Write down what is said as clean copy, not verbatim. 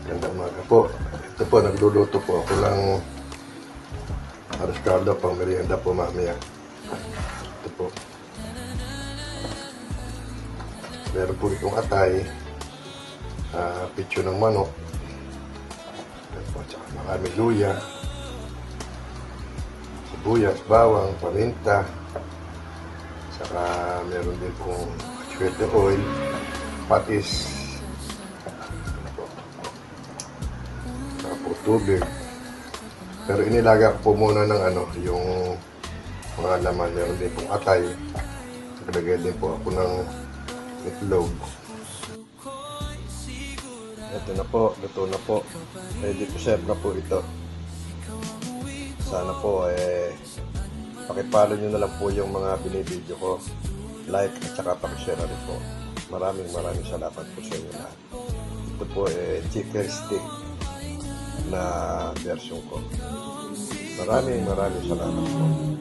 Gandang umaga po. Ito po, nagluluto po ako ng arroz pang merienda po mamaya. Ito po. Meron po itong atay, pitso ng manok, at saka maraming luya, sibuyas, bawang, paminta, saka meron din pong suwete oil, patis, saka po tubig. Pero inilaga ko po muna ng yung mga laman. Meron din pong atay. Naglagay din po ako ng itlog. Ito na po, luto na po. Ready to serve na po ito. Sana po pakipalo nyo na lang po yung mga binibideo ko. Like at saka pakishare na rin po. Maraming salamat po sa inyo lahat. Ito po chicken stick na version ko. Maraming salamat po.